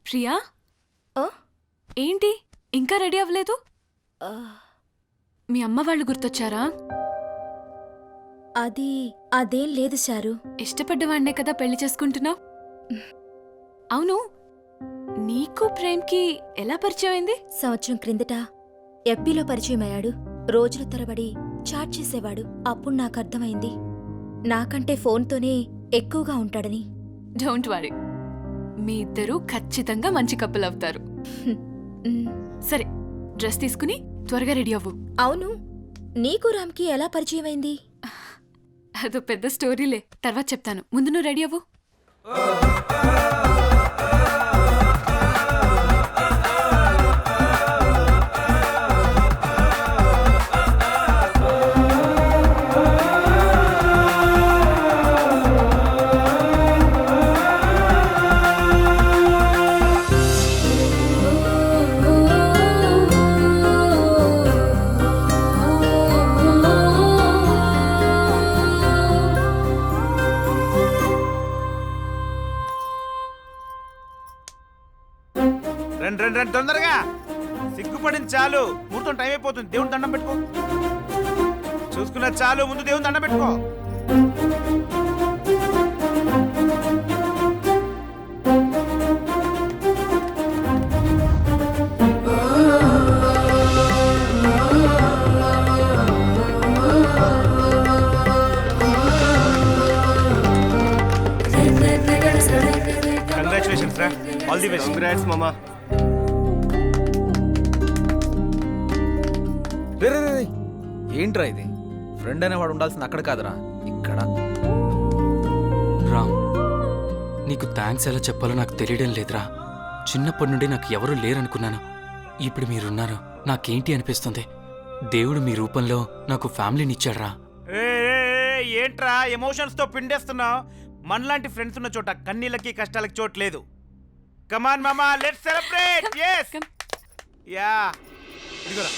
ప్రియా, ఆ? ఏంటి ఇంకా రెడీ అవ్వలేదు? మీ అమ్మ వాళ్ళు గుర్తొచ్చారా? అదేం లేదు సారు. ఇష్టపడ్డవాడినే కదా పెళ్లి చేసుకుంటున్నావు. అవును, నీకు ప్రేమ్కి ఎలా పరిచయం అయింది? సంవత్సరం క్రిందట ఎఫ్బీలో పరిచయమయ్యాడు. రోజుల తరబడి చాట్ చేసేవాడు. అప్పుడు నాకు అర్థమైంది నాకంటే ఫోన్తోనే ఎక్కువగా ఉంటాడని. డోంట్ వరీ, మీ ఇద్దరూ ఖచ్చితంగా మంచి కప్పులు అవుతారు. మ్, సరే, డ్రెస్ తీసుకుని త్వరగా రెడీ అవ్వు. అవును, నీకు రామ్కి ఎలా పరిచయమైంది? అదో పెద్ద స్టోరీలే, తర్వాత చెప్తాను. ముందు నువ్వు రెడీ అవ్వు. రండి రండి రండి తొందరగా. సిగ్గుపడింది చాలు, ముహూర్తం టైం అయిపోతుంది. దేవుని దండం పెట్టుకో. చూసుకున్నది చాలు, ముందు దేవుని దండం పెట్టుకో. కంగ్రాచులేషన్స్ రా, ఆల్ ది బెస్ట్. కంగ్రాట్స్ మామా. రే రే రే, ఏంట్రా ఇది? ఫ్రెండ్ అనేవాడు ఉండాల్సింది అక్కడ కాదురా, ఇక్కడ. రామ్, నీకు థ్యాంక్స్ ఎలా చెప్పాలో నాకు తెలియడం లేదురా. చిన్నప్పటి నుండి నాకు ఎవరూ లేరనుకున్నాను. ఇప్పుడు మీరున్నారు, నాకేంటి అనిపిస్తుంది. దేవుడు మీ రూపంలో నాకు ఫ్యామిలీని ఇచ్చాడ్రా. ఏంట్రా ఎమోషన్స్ తో పిండేస్తున్నావు? మనలాంటి ఫ్రెండ్స్ ఉన్న చోట కన్నీళ్ళకి కష్టాలకి చోటు లేదు. కమాన్ మామా, let's celebrate. yes Come. Yeah, ఇదిగోరా.